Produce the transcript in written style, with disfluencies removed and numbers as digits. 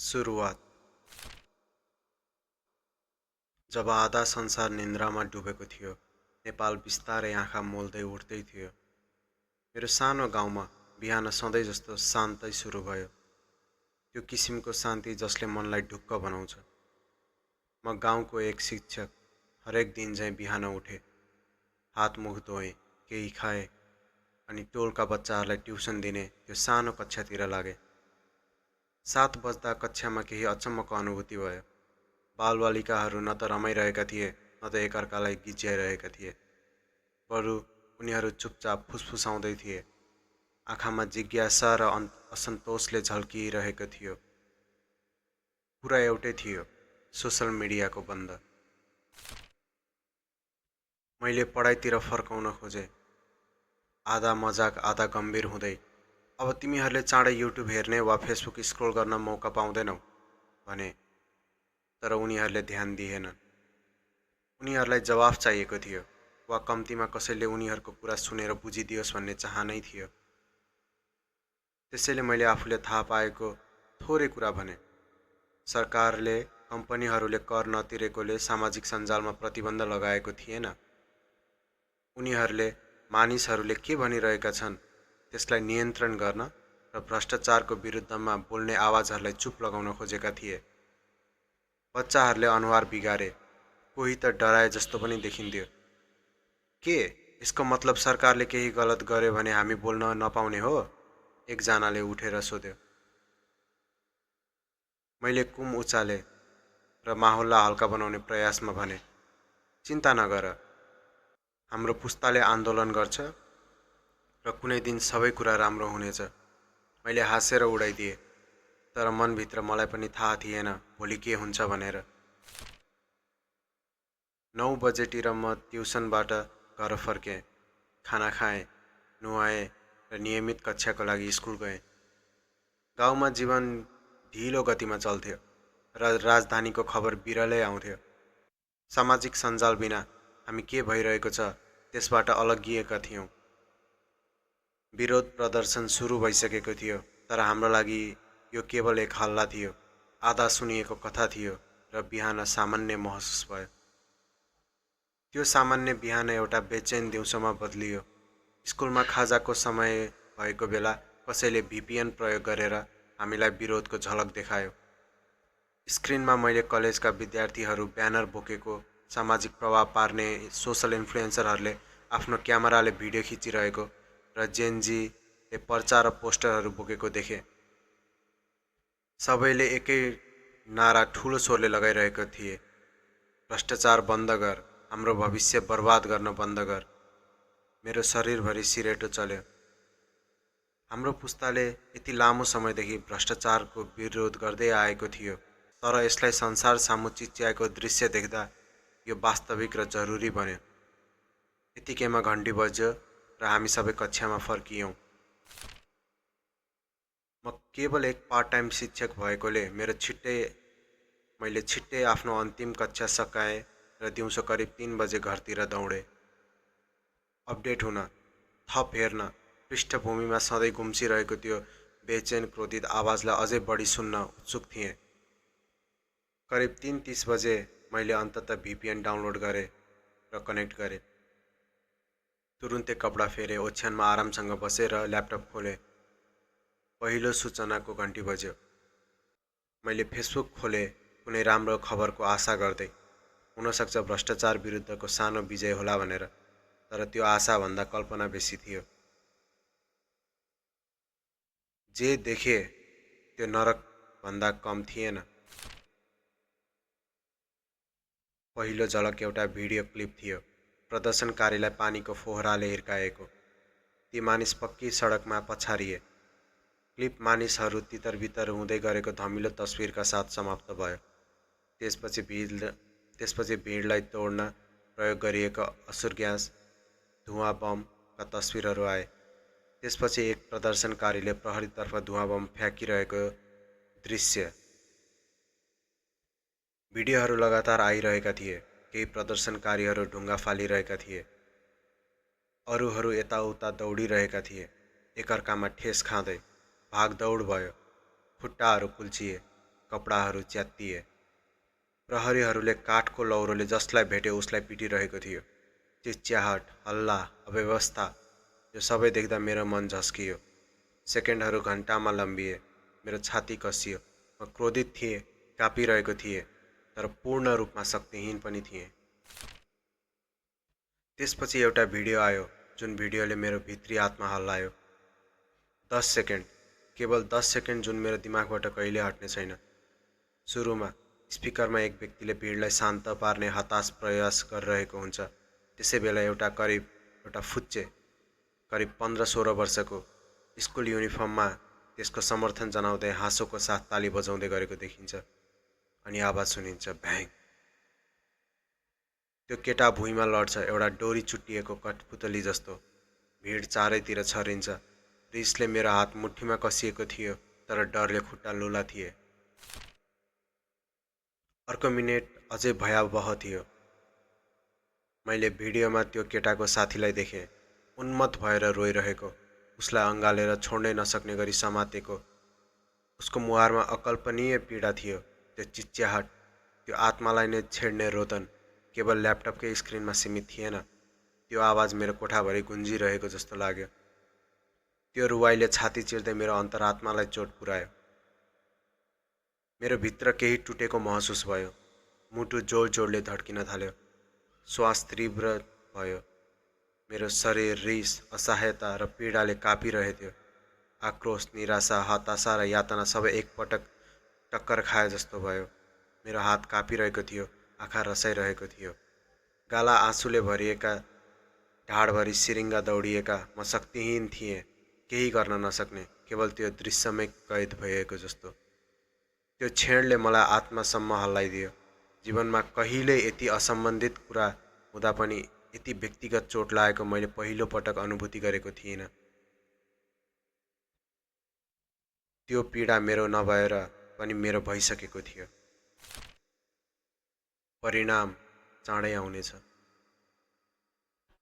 सुरुवात। जब आधा संसार निन्द्रामा डुबेको थियो, नेपाल बिस्तारै आँखा मोल्दै उठ्दै थियो। मेरो सानो गाउँमा बिहान सधैँ जस्तो शान्तै सुरु भयो। त्यो किसिमको शान्ति जसले मनलाई ढुक्क बनाउँछ। म गाउँको एक शिक्षक, हरेक दिन झैँ बिहान उठे, हात मुख धोएँ, केही खाएँ, अनि टोलका बच्चाहरूलाई ट्युसन दिने त्यो सानो कक्षातिर लागे। 7 बज्दा कक्षामा केही अचम्मको अनुभूति भयो। बालबालिकाहरू न त रमाइरहेका थिए, न त एकअर्कालाई गिज्याइरहेका थिए। बरु उनीहरू चुपचाप फुसफुसाउँदै थिए। आँखामा जिज्ञासा र असन्तोषले झल्किरहेको थियो। कुरा एउटै थियो, सोसल मिडियाको बन्द। मैले पढाइतिर फर्काउन खोजेँ, आधा मजाक आधा गम्भीर हुँदै। अब तिमीहरूले चाँडै युट्युब हेर्ने वा फेसबुक स्क्रोल गर्न मौका पाउँदैनौ भने। तर उनीहरूले ध्यान दिएनन्। उनीहरूलाई जवाफ चाहिएको थियो, वा कम्तीमा कसैले उनीहरूको कुरा सुनेर बुझिदियोस् भन्ने चाहनै थियो। त्यसैले मैले आफूले थाहा पाएको थोरै कुरा भने। सरकारले कम्पनीहरूले कर नतिरेकोले सामाजिक सञ्जालमा प्रतिबन्ध लगाएको थिएन। उनीहरूले मानिसहरूले के भनिरहेका छन् त्यसलाई नियन्त्रण गर्न र भ्रष्टाचारको विरुद्धमा बोल्ने आवाजहरूलाई चुप लगाउन खोजेका थिए। बच्चाहरूले अनुहार बिगारे, कोही त डराए जस्तो पनि देखिन्थ्यो। के यसको मतलब सरकारले केही गलत गर्यो भने हामी बोल्न नपाउने हो? एकजनाले उठेर सोध्यो। मैले कुम उचाले र माहौललाई हल्का बनाउने प्रयासमा भने, चिन्ता नगर, हाम्रो पुस्ताले आन्दोलन गर्छ र कुनै दिन सबै कुरा राम्रो हुनेछ। मैले हाँसेर उडाइदिएँ, तर मनभित्र मलाई पनि थाहा थिएन भोलि के हुन्छ भनेर। 9 बजेतिर म ट्युसनबाट घर फर्केँ, खाना खाएँ, नुहाएँ र नियमित कक्षाको लागि स्कुल गएँ। गाउँमा जीवन ढिलो गतिमा चल्थ्यो र राजधानीको खबर बिरलै आउँथ्यो। सामाजिक सञ्जाल बिना हामी के भइरहेको छ त्यसबाट अलग्गिएका थियौँ। विरोध प्रदर्शन सुरु भइसकेको थियो, तर हाम्रो लागि यो केवल एक हल्ला थियो, आधा सुनिएको कथा थियो र बिहान सामान्य महसुस भयो। त्यो सामान्य बिहान एउटा बेचैन दिउँसोमा बदलियो। स्कुलमा खाजाको समय भएको बेला कसैले VPN प्रयोग गरेर हामीलाई विरोधको झलक देखायो। स्क्रिनमा मैले कलेजका विद्यार्थीहरू ब्यानर बोकेको, सामाजिक प्रभाव पार्ने सोसल इन्फ्लुएन्सरहरूले आफ्नो क्यामेराले भिडियो खिचिरहेको र जेनजीले पर्चा र पोस्टरहरू बोकेको देखेँ। सबैले एकै नारा ठुलो स्वरले लगाइरहेका थिए, भ्रष्टाचार बन्द गर, हाम्रो भविष्य बर्बाद गर्न बन्द गर। मेरो शरीरभरि सिरेटो चल्यो। हाम्रो पुस्ताले यति लामो समयदेखि भ्रष्टाचारको विरोध गर्दै आएको थियो, तर यसलाई संसार सामु चिच्याएको दृश्य देख्दा यो वास्तविक र जरुरी बन्यो। यतिकैमा घन्टी बज्यो र हामी सबै कक्षामा फर्कियौँ। म केवल एक पार्ट टाइम शिक्षक भएकोले मैले छिट्टै आफ्नो अन्तिम कक्षा सकाएँ र दिउँसो करिब 3 बजे घरतिर दौडेँ। अपडेट हुन, थप हेर्न, पृष्ठभूमिमा सधैँ गुम्सिरहेको त्यो बेचैन क्रोधित आवाजलाई अझै बढी सुन्न उत्सुक थिएँ। करिब 3:30 बजे मैले अन्ततः VPN डाउनलोड गरेँ र कनेक्ट गरेँ। तुरुन्तै कपडा फेरेँ, ओछ्यानमा आरामसँग बसेर ल्यापटप खोलेँ। पहिलो सूचनाको घन्टी बज्यो। मैले फेसबुक खोलेँ, कुनै राम्रो खबरको आशा गर्दै। हुनसक्छ भ्रष्टाचार विरुद्धको सानो विजय होला भनेर, तर त्यो आशाभन्दा कल्पना बेसी थियो। जे देखे त्यो नरकभन्दा कम थिएन। पहिलो झलक एउटा भिडियो क्लिप थियो, प्रदर्शनकारीलाई पानीको फोहराले हिर्काएको। ती मानिस पक्की सडकमा पछारिए। क्लिप मानिसहरू तितरबितर हुँदै गरेको धमिलो तस्विरका साथ समाप्त भयो। त्यसपछि भिडलाई तोड्न प्रयोग गरिएको असुर ग्यास, धुवाँ बमका तस्विरहरू आए। त्यसपछि एक प्रदर्शनकारीले प्रहरीतर्फ धुवाँ बम फ्याँकिरहेको दृश्य। भिडियोहरू लगातार आइरहेका थिए। केही प्रदर्शनकारीहरू ढुङ्गा फालिरहेका थिए, अरूहरू यताउता दौडिरहेका थिए, एकअर्कामा ठेस खाँदै। भागदौड भयो, खुट्टाहरू कुल्चिए, कपडाहरू च्यातिए। प्रहरीहरूले काठको लौरोले जसलाई भेट्यो उसलाई पिटिरहेको थियो। चिच्याहट, हल्ला, अव्यवस्था, यो सबै देख्दा मेरो मन झस्कियो। सेकेन्डहरू घन्टामा लम्बिए। मेरो छाती कसियो। म क्रोधित थिएँ, काँपिरहेको थिएँ, तर पूर्ण रूपमा शक्तिहीन पनि थिएँ। त्यसपछि एउटा भिडियो आयो, जुन भिडियोले मेरो भित्री आत्मा हल्लायो। 10 सेकेन्ड, केवल 10 सेकेन्ड, जुन मेरो दिमागबाट कहिले हट्ने छैन। सुरुमा स्पिकरमा एक व्यक्तिले भिडलाई शान्त पार्ने हताश प्रयास गरिरहेको हुन्छ। त्यसैबेला एउटा फुच्चे करिब 15-16 वर्षको स्कुल युनिफर्ममा त्यसको समर्थन जनाउँदै हाँसोको साथ ताली बजाउँदै गरेको देखिन्छ। अनि आवाज सुनिन्छ, भ्याङ। त्यो केटा भुइँमा लड्छ, एउटा डोरी चुट्टिएको कठपुतली जस्तो। भिड चारैतिर छरिन्छ। रिसले मेरो हात मुठीमा कसिएको थियो, तर डरले खुट्टा लुला थिए। अर्को मिनेट अझै भयावह थियो। मैले भिडियोमा त्यो केटाको साथीलाई देखेँ, उन्मत्त भएर रोइरहेको, उसलाई अँगालेर छोड्नै नसक्ने गरी समातेको। उसको मुहारमा अकल्पनीय पीडा थियो। त्यो चिच्याहट, त्यो आत्मालाई नै छेड्ने रोदन केवल ल्यापटपकै स्क्रिनमा सीमित थिएन। त्यो आवाज मेरो कोठाभरि गुन्जिरहेको जस्तो लाग्यो। त्यो रुवाईले छाती चिर्दै मेरो अन्तरात्मालाई चोट पुर्यायो। मेरो भित्र केही टुटेको महसुस भयो। मुटु जोड-जोडले धड्किन थाल्यो। श्वास तीव्र भयो। मेरो शरीर रिस, असहायता र पीडाले काँपिरहेथ्यो। आक्रोश, निराशा, हताशा र यातना सबै एकपटक टक्कर खाए जस्तो भयो। मेरो हात काँपिरहेको थियो, आँखा रसाइरहेको थियो। गाला आँसुले भरिएका, ढाडभरि सिरिङ्गा दौडिएका। म शक्तिहीन थिएँ, केही गर्न नसक्ने, केवल त्यो दृश्यमै कैद भएको जस्तो। त्यो क्षणले मलाई आत्मासम्म हल्लाइदियो। जीवनमा कहिल्यै यति असम्बन्धित कुरा हुँदा पनि यति व्यक्तिगत चोट लागेको मैले पहिलो पटक अनुभूति गरेको थिइनँ। त्यो पीडा मेरो नभएर पनि मेरो भइसकेको थियो। परिणाम चाँडै आउनेछ।